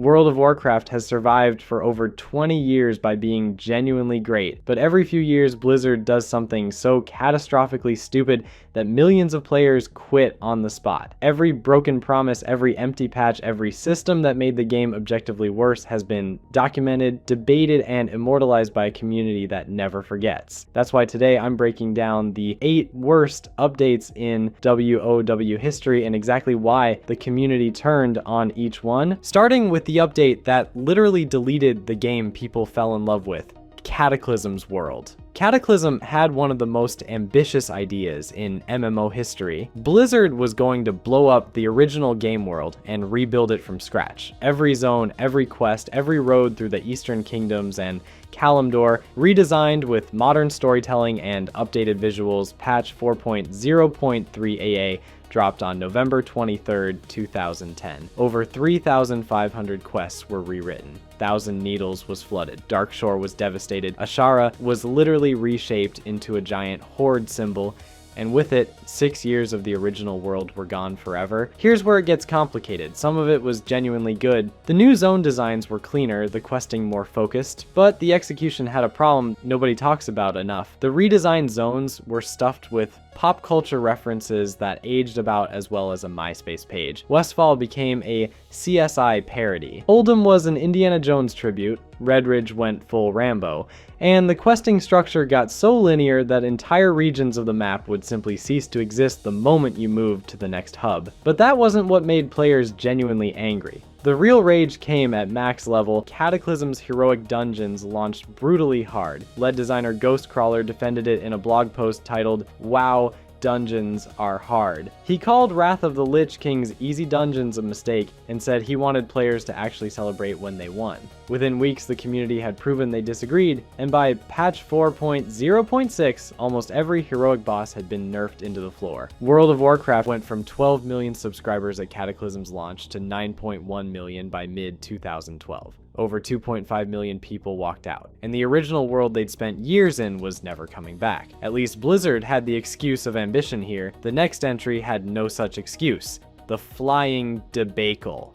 World of Warcraft has survived for over 20 years by being genuinely great, but every few years Blizzard does something so catastrophically stupid that millions of players quit on the spot. Every broken promise, every empty patch, every system that made the game objectively worse has been documented, debated, and immortalized by a community that never forgets. That's why today I'm breaking down the 8 worst updates in WoW history and exactly why the community turned on each one, starting with the update that literally deleted the game people fell in love with, Cataclysm's world. Cataclysm had one of the most ambitious ideas in MMO history. Blizzard was going to blow up the original game world and rebuild it from scratch. Every zone, every quest, every road through the Eastern Kingdoms and Kalimdor, redesigned with modern storytelling and updated visuals. Patch 4.0.3 AA dropped on November 23rd, 2010. Over 3,500 quests were rewritten. Thousand Needles was flooded. Darkshore was devastated. Ashara was literally reshaped into a giant horde symbol, and with it, 6 years of the original world were gone forever. Here's where it gets complicated. Some of it was genuinely good. The new zone designs were cleaner, the questing more focused, but the execution had a problem nobody talks about enough. The redesigned zones were stuffed with pop culture references that aged about as well as a MySpace page. Westfall became a CSI parody. Oldham was an Indiana Jones tribute. Red Ridge went full Rambo. And the questing structure got so linear that entire regions of the map would simply cease to exist the moment you moved to the next hub. But that wasn't what made players genuinely angry. The real rage came at max level. Cataclysm's heroic dungeons launched brutally hard. Lead designer Ghostcrawler defended it in a blog post titled, "Wow, Dungeons Are Hard." He called Wrath of the Lich King's easy dungeons a mistake and said he wanted players to actually celebrate when they won. Within weeks, the community had proven they disagreed, and by patch 4.0.6, almost every heroic boss had been nerfed into the floor. World of Warcraft went from 12 million subscribers at Cataclysm's launch to 9.1 million by mid-2012. Over 2.5 million people walked out, and the original world they'd spent years in was never coming back. At least Blizzard had the excuse of ambition here. The next entry had no such excuse. The flying debacle.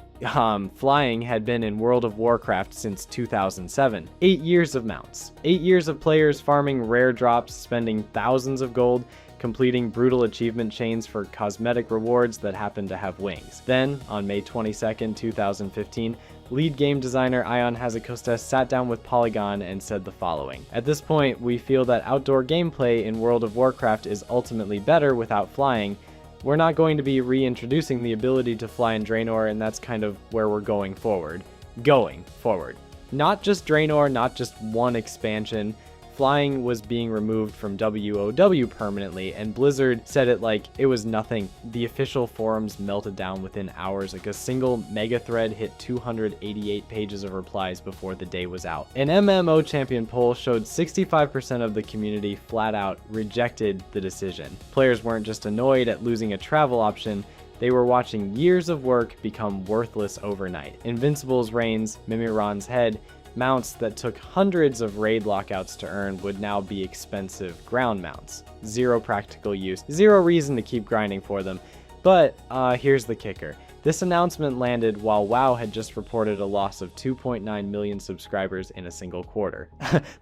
Flying had been in World of Warcraft since 2007. 8 years of mounts. 8 years of players farming rare drops, spending thousands of gold, completing brutal achievement chains for cosmetic rewards that happened to have wings. Then, on May 22nd, 2015, lead game designer Ion Hazakostas sat down with Polygon and said the following: "At this point, we feel that outdoor gameplay in World of Warcraft is ultimately better without flying. We're not going to be reintroducing the ability to fly in Draenor, and that's kind of where we're going forward." Not just Draenor, not just one expansion. Flying was being removed from WoW permanently, and Blizzard said it like it was nothing. The official forums melted down within hours, like a single mega thread hit 288 pages of replies before the day was out. An MMO champion poll showed 65% of the community flat out rejected the decision. Players weren't just annoyed at losing a travel option, they were watching years of work become worthless overnight. Invincible's reigns, Mimiron's head, mounts that took hundreds of raid lockouts to earn would now be expensive ground mounts. Zero practical use, zero reason to keep grinding for them. But here's the kicker. This announcement landed while WoW had just reported a loss of 2.9 million subscribers in a single quarter.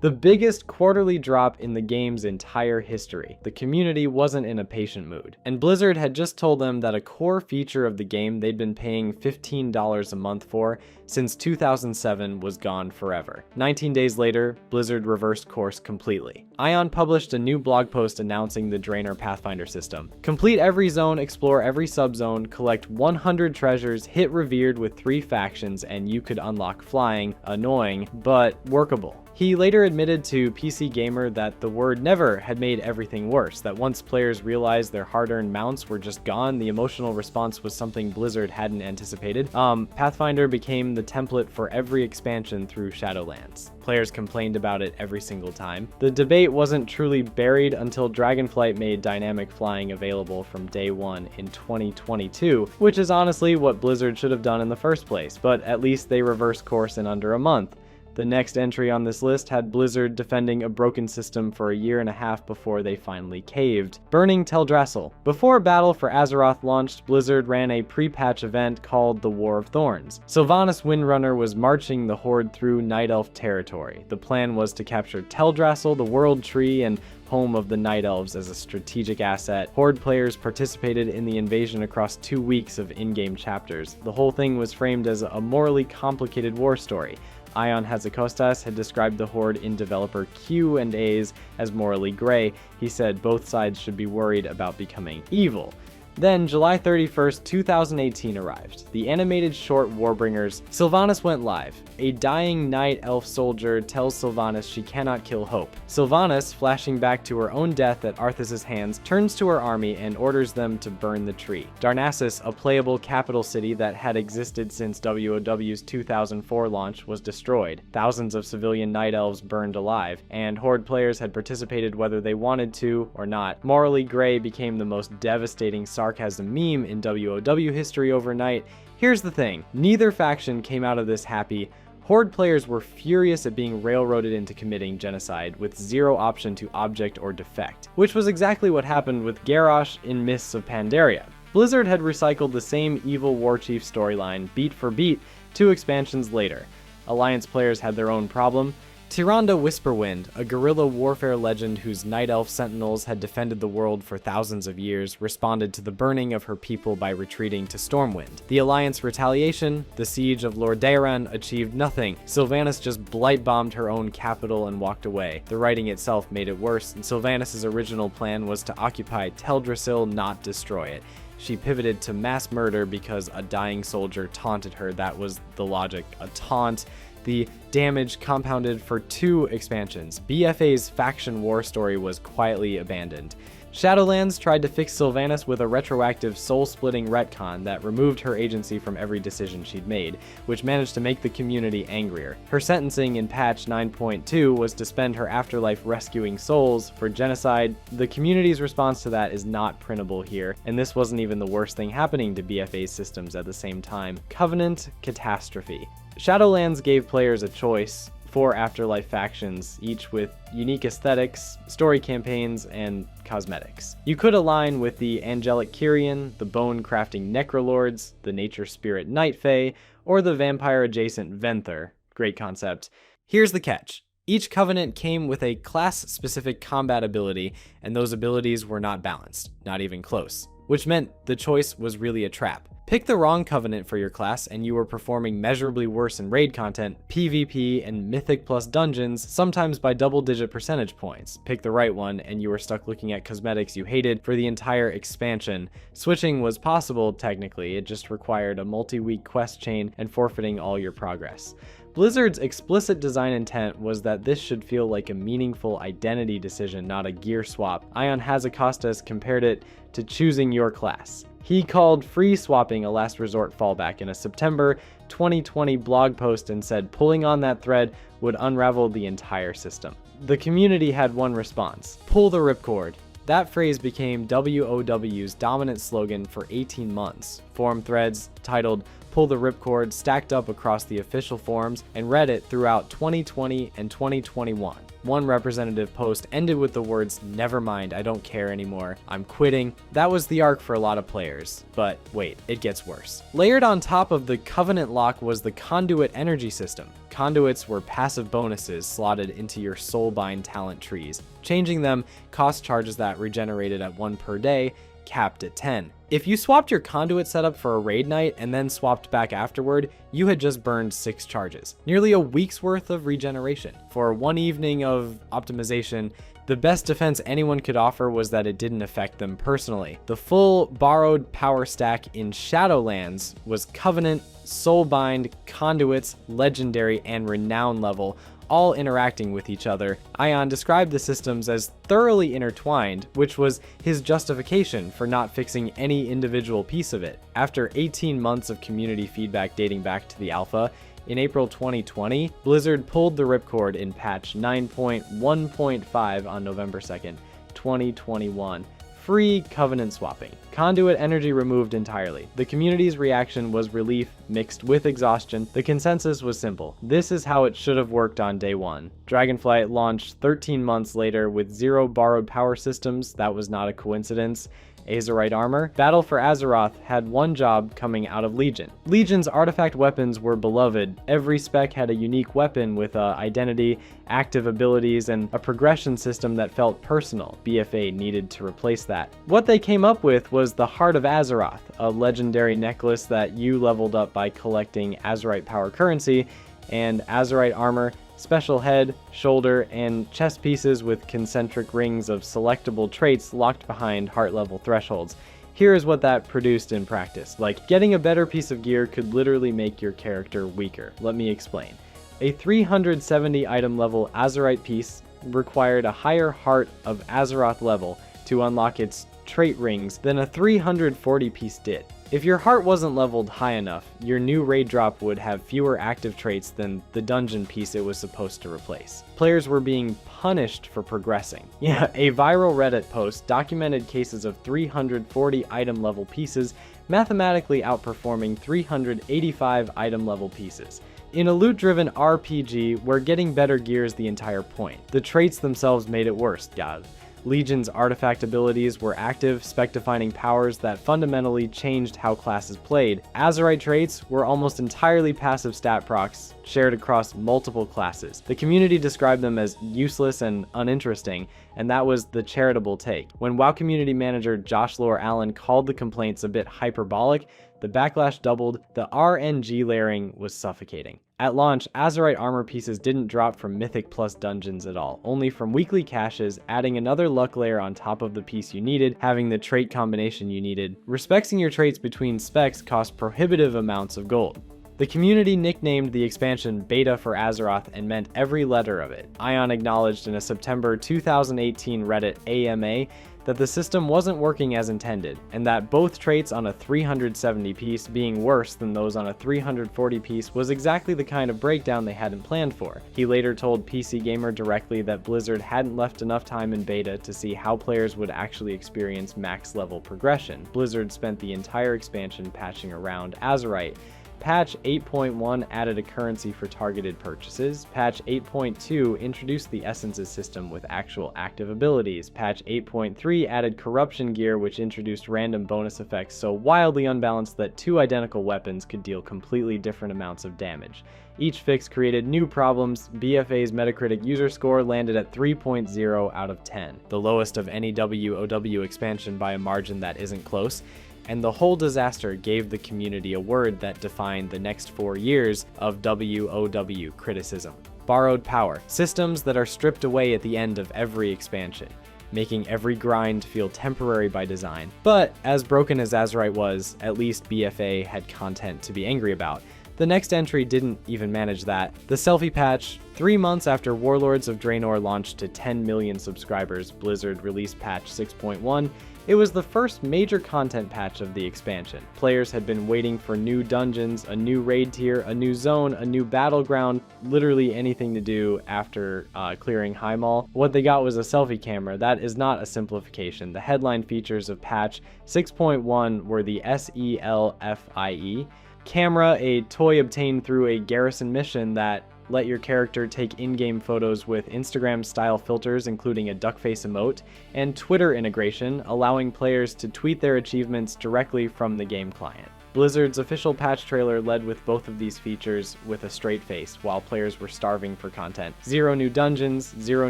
The biggest quarterly drop in the game's entire history. The community wasn't in a patient mood. And Blizzard had just told them that a core feature of the game they'd been paying $15 a month for since 2007 was gone forever. 19 days later, Blizzard reversed course completely. Ion published a new blog post announcing the Draenor Pathfinder system. Complete every zone, explore every subzone, collect 100 treasures, hit revered with 3 factions, and you could unlock flying. Annoying, but workable. He later admitted to PC Gamer that the word never had made everything worse, that once players realized their hard-earned mounts were just gone, the emotional response was something Blizzard hadn't anticipated. Pathfinder became the template for every expansion through Shadowlands. Players complained about it every single time. The debate wasn't truly buried until Dragonflight made dynamic flying available from day one in 2022, which is honestly what Blizzard should have done in the first place, but at least they reversed course in under a month. The next entry on this list had Blizzard defending a broken system for a year and a half before they finally caved, burning Teldrassil. Before Battle for Azeroth launched, Blizzard ran a pre-patch event called the War of Thorns. Sylvanas Windrunner was marching the Horde through Night Elf territory. The plan was to capture Teldrassil, the World Tree, and home of the Night Elves as a strategic asset. Horde players participated in the invasion across 2 weeks of in-game chapters. The whole thing was framed as a morally complicated war story. Ion Hazakostas had described the Horde in developer Q&As as morally gray. He said both sides should be worried about becoming evil. Then, July 31st, 2018 arrived. The animated short Warbringers. Sylvanas went live. A dying Night Elf soldier tells Sylvanas she cannot kill Hope. Sylvanas, flashing back to her own death at Arthas' hands, turns to her army and orders them to burn the tree. Darnassus, a playable capital city that had existed since WoW's 2004 launch, was destroyed. Thousands of civilian Night Elves burned alive, and Horde players had participated whether they wanted to or not. Morally Grey became the most devastating sarcasm meme in WoW history overnight. Here's the thing, neither faction came out of this happy. Horde players were furious at being railroaded into committing genocide with zero option to object or defect, which was exactly what happened with Garrosh in Mists of Pandaria. Blizzard had recycled the same evil warchief storyline beat for beat 2 expansions later. Alliance players had their own problem. Tyrande Whisperwind, a guerrilla warfare legend whose Night Elf sentinels had defended the world for thousands of years, responded to the burning of her people by retreating to Stormwind. The Alliance retaliation, the siege of Lordaeron, achieved nothing. Sylvanas just blight-bombed her own capital and walked away. The writing itself made it worse, and Sylvanas' original plan was to occupy Teldrassil, not destroy it. She pivoted to mass murder because a dying soldier taunted her. That was the logic. A taunt. The damage compounded for 2 expansions. BFA's faction war story was quietly abandoned. Shadowlands tried to fix Sylvanas with a retroactive soul-splitting retcon that removed her agency from every decision she'd made, which managed to make the community angrier. Her sentencing in patch 9.2 was to spend her afterlife rescuing souls for genocide. The community's response to that is not printable here, and this wasn't even the worst thing happening to BFA's systems at the same time. Covenant catastrophe. Shadowlands gave players a choice, 4 Afterlife factions, each with unique aesthetics, story campaigns, and cosmetics. You could align with the Angelic Kyrian, the bone-crafting Necrolords, the Nature Spirit Night Fae, or the vampire-adjacent Venthyr. Great concept. Here's the catch. Each Covenant came with a class-specific combat ability, and those abilities were not balanced, not even close, which meant the choice was really a trap. Pick the wrong Covenant for your class and you were performing measurably worse in raid content, PvP, and Mythic plus dungeons, sometimes by double-digit percentage points. Pick the right one and you were stuck looking at cosmetics you hated for the entire expansion. Switching was possible technically, it just required a multi-week quest chain and forfeiting all your progress. Blizzard's explicit design intent was that this should feel like a meaningful identity decision, not a gear swap. Ion Hazakostas compared it to choosing your class. He called free swapping a last resort fallback in a September 2020 blog post and said pulling on that thread would unravel the entire system. The community had one response: pull the ripcord. That phrase became WoW's dominant slogan for 18 months. Forum threads titled Pull the Ripcord stacked up across the official forums and Reddit throughout 2020 and 2021. One representative post ended with the words, "Never mind, I don't care anymore, I'm quitting." That was the arc for a lot of players. But wait, it gets worse. Layered on top of the Covenant lock was the Conduit energy system. Conduits were passive bonuses slotted into your Soulbind talent trees. Changing them cost charges that regenerated at 1 per day, capped at 10. If you swapped your Conduit setup for a raid night and then swapped back afterward, you had just burned 6 charges. Nearly a week's worth of regeneration. For one evening of optimization, the best defense anyone could offer was that it didn't affect them personally. The full borrowed power stack in Shadowlands was Covenant, Soulbind, Conduits, Legendary, and Renown level, all interacting with each other. Ion described the systems as thoroughly intertwined, which was his justification for not fixing any individual piece of it. After 18 months of community feedback dating back to the alpha, in April 2020, Blizzard pulled the ripcord in patch 9.1.5 on November 2nd, 2021. free Covenant swapping. Conduit energy removed entirely. The community's reaction was relief mixed with exhaustion. The consensus was simple. This is how it should have worked on day one. Dragonflight launched 13 months later with 0 borrowed power systems. That was not a coincidence. Azerite armor. Battle for Azeroth had one job coming out of Legion. Legion's artifact weapons were beloved. Every spec had a unique weapon with a identity, active abilities, and a progression system that felt personal. BFA needed to replace that. What they came up with was the Heart of Azeroth, a legendary necklace that you leveled up by collecting Azerite power currency, and Azerite armor, special head, shoulder, and chest pieces with concentric rings of selectable traits locked behind heart level thresholds. Here is what that produced in practice. Like, getting a better piece of gear could literally make your character weaker. Let me explain. A 370 item level Azerite piece required a higher Heart of Azeroth level to unlock its trait rings than a 340 piece did. If your heart wasn't leveled high enough, your new raid drop would have fewer active traits than the dungeon piece it was supposed to replace. Players were being punished for progressing. Yeah, a viral Reddit post documented cases of 340 item level pieces mathematically outperforming 385 item level pieces. In a loot-driven RPG where getting better gear is the entire point, the traits themselves made it worse, God. Legion's artifact abilities were active, spec-defining powers that fundamentally changed how classes played. Azerite traits were almost entirely passive stat procs, shared across multiple classes. The community described them as useless and uninteresting, and that was the charitable take. When WoW community manager Josh Lore Allen called the complaints a bit hyperbolic, the backlash doubled. The RNG layering was suffocating. At launch, Azerite armor pieces didn't drop from Mythic Plus dungeons at all, only from weekly caches, adding another luck layer on top of the piece you needed, having the trait combination you needed. Respecting your traits between specs cost prohibitive amounts of gold. The community nicknamed the expansion Beta for Azeroth and meant every letter of it. Ion acknowledged in a September 2018 Reddit AMA that the system wasn't working as intended, and that both traits on a 370 piece being worse than those on a 340 piece was exactly the kind of breakdown they hadn't planned for. He later told PC Gamer directly that Blizzard hadn't left enough time in beta to see how players would actually experience max level progression. Blizzard spent the entire expansion patching around Azerite. Patch 8.1 added a currency for targeted purchases. Patch 8.2 introduced the Essences system with actual active abilities. Patch 8.3 added corruption gear, which introduced random bonus effects so wildly unbalanced that two identical weapons could deal completely different amounts of damage. Each fix created new problems. BFA's Metacritic user score landed at 3.0 out of 10, the lowest of any WoW expansion by a margin that isn't close. And the whole disaster gave the community a word that defined the next 4 years of WoW criticism. Borrowed power. Systems that are stripped away at the end of every expansion, making every grind feel temporary by design. But as broken as Azerite was, at least BFA had content to be angry about. The next entry didn't even manage that. The selfie patch. 3 months after Warlords of Draenor launched to 10 million subscribers, Blizzard released patch 6.1. It was the first major content patch of the expansion. Players had been waiting for new dungeons, a new raid tier, a new zone, a new battleground, literally anything to do after clearing Highmaul. What they got was a selfie camera. That is not a simplification. The headline features of patch 6.1 were the SELFIE camera, a toy obtained through a garrison mission that let your character take in-game photos with Instagram-style filters, including a duck face emote, and Twitter integration, allowing players to tweet their achievements directly from the game client. Blizzard's official patch trailer led with both of these features with a straight face, while players were starving for content. 0 new dungeons, 0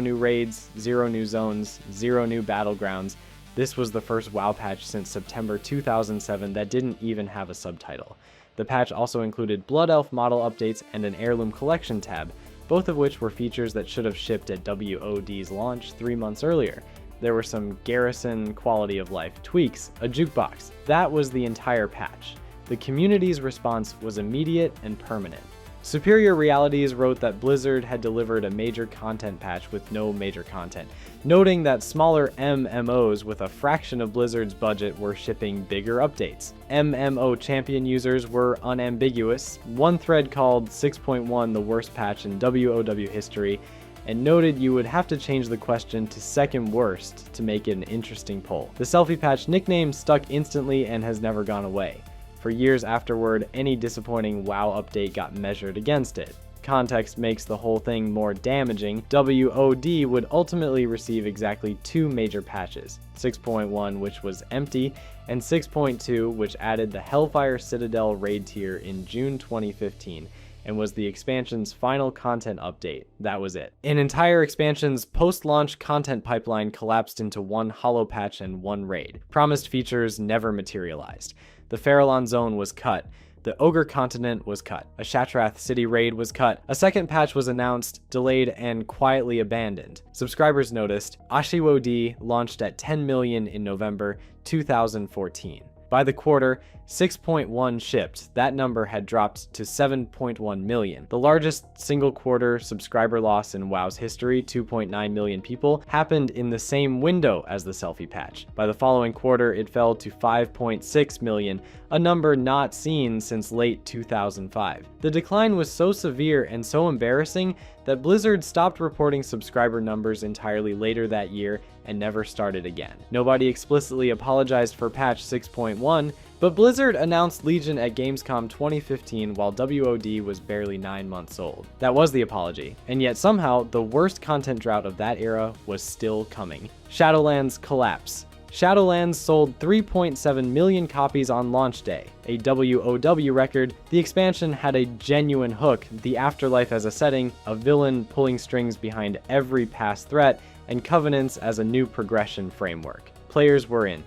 new raids, 0 new zones, 0 new battlegrounds. This was the first WoW patch since September 2007 that didn't even have a subtitle. The patch also included Blood Elf model updates and an Heirloom Collection tab, both of which were features that should have shipped at WOD's launch 3 months earlier. There were some garrison quality of life tweaks, a jukebox. That was the entire patch. The community's response was immediate and permanent. Superior Realities wrote that Blizzard had delivered a major content patch with no major content, noting that smaller MMOs with a fraction of Blizzard's budget were shipping bigger updates. MMO champion users were unambiguous. One thread called 6.1 the worst patch in WoW history, and noted you would have to change the question to second worst to make it an interesting poll. The selfie patch nickname stuck instantly and has never gone away. For years afterward, any disappointing WoW update got measured against it. Context makes the whole thing more damaging. WOD would ultimately receive exactly two major patches, 6.1, which was empty, and 6.2, which added the Hellfire Citadel raid tier in June 2015, and was the expansion's final content update. That was it. An entire expansion's post-launch content pipeline collapsed into one hollow patch and one raid. Promised features never materialized. The Farallon Zone was cut. The Ogre Continent was cut. A Shatrath City raid was cut. A second patch was announced, delayed, and quietly abandoned. Subscribers noticed. Ashiwo-D launched at 10 million in November 2014. By the quarter, 6.1 shipped. That number had dropped to 7.1 million. The largest single quarter subscriber loss in WoW's history, 2.9 million people, happened in the same window as the selfie patch. By the following quarter, it fell to 5.6 million, a number not seen since late 2005. The decline was so severe and so embarrassing that Blizzard stopped reporting subscriber numbers entirely later that year and never started again. Nobody explicitly apologized for patch 6.1, but Blizzard announced Legion at Gamescom 2015 while WOD was barely 9 months old. That was the apology, and yet somehow the worst content drought of that era was still coming. Shadowlands collapse. Shadowlands sold 3.7 million copies on launch day, a WOW record. The expansion had a genuine hook, the afterlife as a setting, a villain pulling strings behind every past threat, and covenants as a new progression framework. Players were in.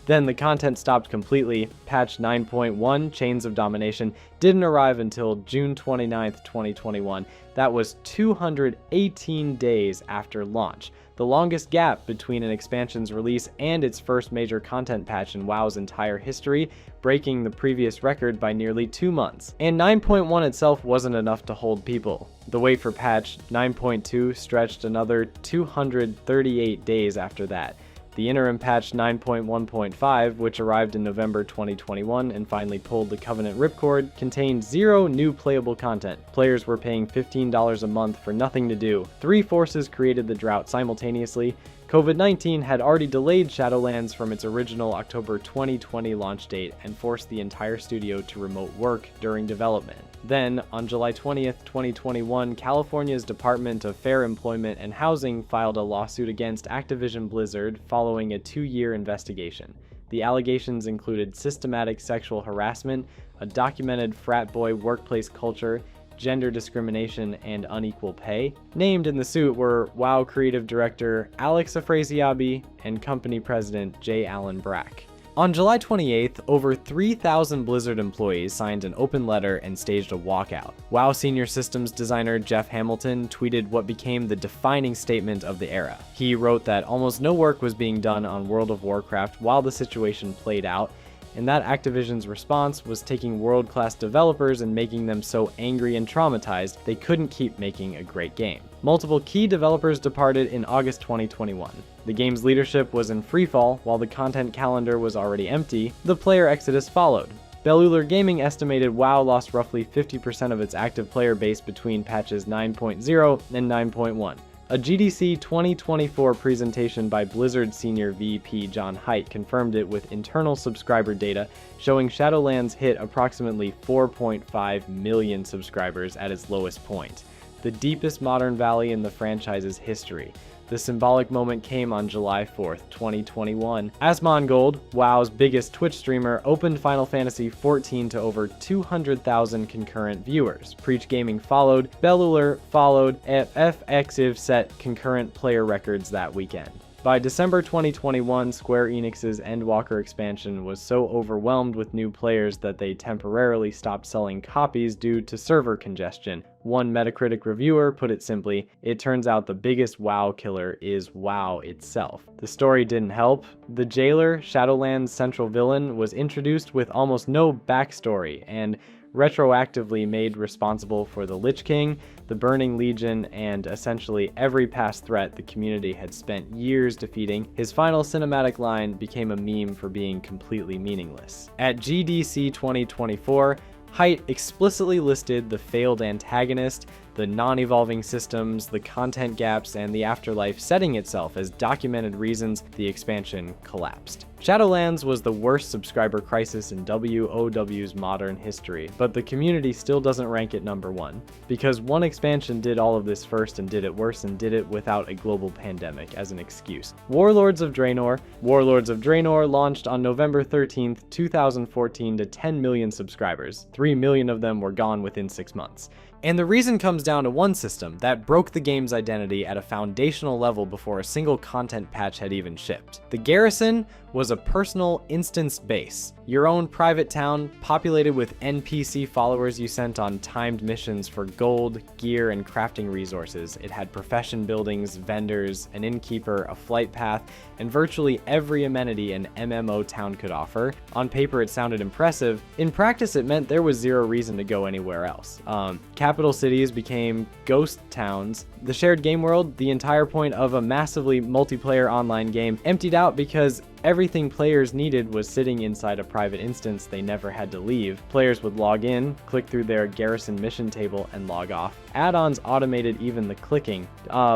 Then the content stopped completely. Patch 9.1, Chains of Domination, didn't arrive until June 29th, 2021. That was 218 days after launch, the longest gap between an expansion's release and its first major content patch in WoW's entire history, breaking the previous record by nearly 2 months. And 9.1 itself wasn't enough to hold people. The wait for patch 9.2 stretched another 238 days after that. The interim patch 9.1.5, which arrived in November 2021 and finally pulled the Covenant ripcord, contained 0 new playable content. Players were paying $15 a month for nothing to do. 3 forces created the drought simultaneously. COVID-19 had already delayed Shadowlands from its original October 2020 launch date and forced the entire studio to remote work during development. Then, on July 20th, 2021, California's Department of Fair Employment and Housing filed a lawsuit against Activision Blizzard following a 2-year investigation. The allegations included systematic sexual harassment, a documented frat boy workplace culture, gender discrimination, and unequal pay. Named in the suit were WoW creative director Alex Afrasiabi and company president J. Allen Brack. On July 28th, over 3,000 Blizzard employees signed an open letter and staged a walkout. WoW senior systems designer Jeff Hamilton tweeted what became the defining statement of the era. He wrote that almost no work was being done on World of Warcraft while the situation played out, and that Activision's response was taking world-class developers and making them so angry and traumatized they couldn't keep making a great game. Multiple key developers departed in August 2021. The game's leadership was in freefall while the content calendar was already empty. The player exodus followed. Bellular Gaming estimated WoW lost roughly 50% of its active player base between patches 9.0 and 9.1. A GDC 2024 presentation by Blizzard Senior VP John Haidt confirmed it with internal subscriber data showing Shadowlands hit approximately 4.5 million subscribers at its lowest point, the deepest modern valley in the franchise's history. The symbolic moment came on July 4th, 2021. Asmongold, WoW's biggest Twitch streamer, opened Final Fantasy XIV to over 200,000 concurrent viewers. Preach Gaming followed, Bellular followed, and FXiv set concurrent player records that weekend. By December 2021, Square Enix's Endwalker expansion was so overwhelmed with new players that they temporarily stopped selling copies due to server congestion. One Metacritic reviewer put it simply, "It turns out the biggest WoW killer is WoW itself." The story didn't help. The jailer, Shadowlands' central villain, was introduced with almost no backstory and retroactively made responsible for the Lich King, the Burning Legion, and essentially every past threat the community had spent years defeating. His final cinematic line became a meme for being completely meaningless. At GDC 2024, Height explicitly listed the failed antagonist, the non-evolving systems, the content gaps, and the afterlife setting itself as documented reasons the expansion collapsed. Shadowlands was the worst subscriber crisis in WoW's modern history, but the community still doesn't rank it number one, because one expansion did all of this first and did it worse and did it without a global pandemic as an excuse. Warlords of Draenor launched on November 13th, 2014 to 10 million subscribers. 3 million of them were gone within 6 months. And the reason comes down to one system that broke the game's identity at a foundational level before a single content patch had even shipped. The Garrison was a personal instance base, your own private town populated with NPC followers you sent on timed missions for gold, gear, and crafting resources. It had profession buildings, vendors, an innkeeper, a flight path, and virtually every amenity an MMO town could offer. On paper it sounded impressive. In practice it meant there was zero reason to go anywhere else. Capital cities became ghost towns. The shared game world, the entire point of a massively multiplayer online game, emptied out because everything players needed was sitting inside a private instance they never had to leave. Players would log in, click through their Garrison mission table, and log off. Add-ons automated even the clicking.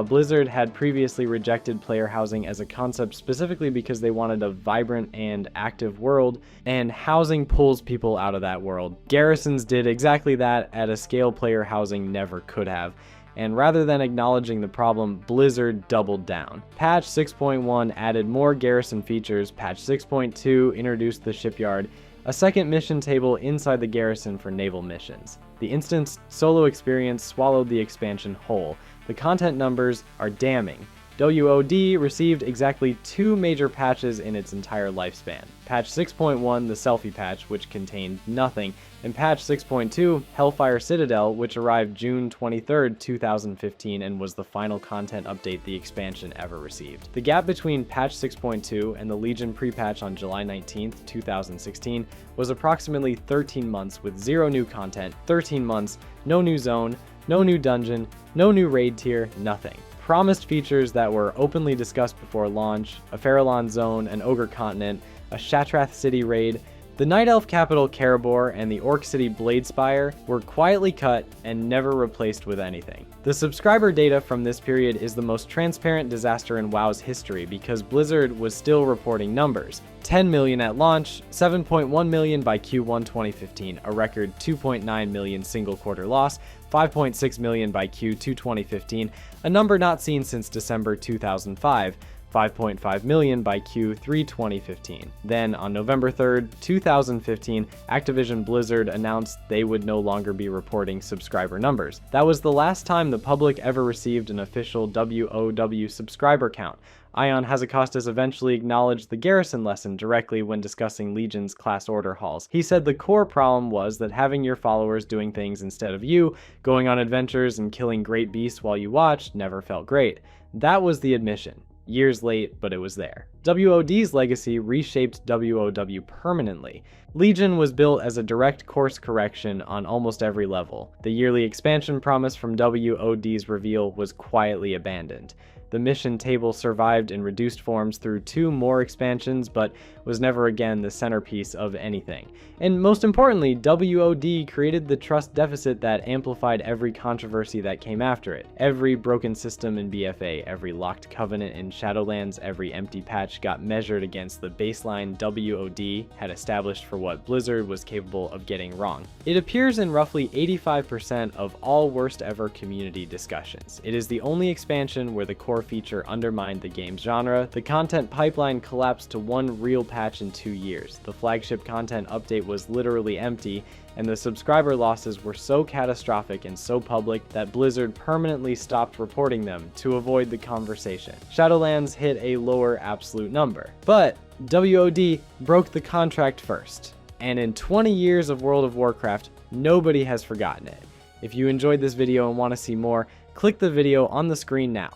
Blizzard had previously rejected player housing as a concept specifically because they wanted a vibrant and active world, and housing pulls people out of that world. Garrisons did exactly that at a scale player housing never could have. And rather than acknowledging the problem, Blizzard doubled down. Patch 6.1 added more Garrison features, Patch 6.2 introduced the shipyard, a second mission table inside the Garrison for naval missions. The instance solo experience swallowed the expansion whole. The content numbers are damning. WoD received exactly 2 major patches in its entire lifespan. Patch 6.1, the selfie patch, which contained nothing, and Patch 6.2, Hellfire Citadel, which arrived June 23rd, 2015 and was the final content update the expansion ever received. The gap between Patch 6.2 and the Legion pre-patch on July 19th, 2016 was approximately 13 months with 0 new content, 13 months, no new zone, no new dungeon, no new raid tier, nothing. Promised features that were openly discussed before launch, a Farallon zone, an Ogre continent, a Shatrath city raid, the Night Elf capital Karabor and the Orc city Bladespire were quietly cut and never replaced with anything. The subscriber data from this period is the most transparent disaster in WoW's history because Blizzard was still reporting numbers. 10 million at launch, 7.1 million by Q1 2015, a record 2.9 million single quarter loss, 5.6 million by Q2 2015, a number not seen since December 2005, 5.5 million by Q3 2015. Then, on November 3rd, 2015, Activision Blizzard announced they would no longer be reporting subscriber numbers. That was the last time the public ever received an official WoW subscriber count. Ion Hazzikostas eventually acknowledged the Garrison lesson directly when discussing Legion's class order halls. He said the core problem was that having your followers doing things instead of you, going on adventures and killing great beasts while you watched, never felt great. That was the admission. Years late, but it was there. WoD's legacy reshaped WoW permanently. Legion was built as a direct course correction on almost every level. The yearly expansion promise from WoD's reveal was quietly abandoned. The mission table survived in reduced forms through 2 more expansions, but was never again the centerpiece of anything. And most importantly, WoD created the trust deficit that amplified every controversy that came after it. Every broken system in BFA, every locked covenant in Shadowlands, every empty patch got measured against the baseline WoD had established for what Blizzard was capable of getting wrong. It appears in roughly 85% of all worst ever community discussions. It is the only expansion where the core feature undermined the game's genre. The content pipeline collapsed to 1 real patch in 2 years. The flagship content update was literally empty, and the subscriber losses were so catastrophic and so public that Blizzard permanently stopped reporting them to avoid the conversation. Shadowlands hit a lower absolute number, but WoD broke the contract first. And in 20 years of World of Warcraft, nobody has forgotten it. If you enjoyed this video and want to see more, click the video on the screen now.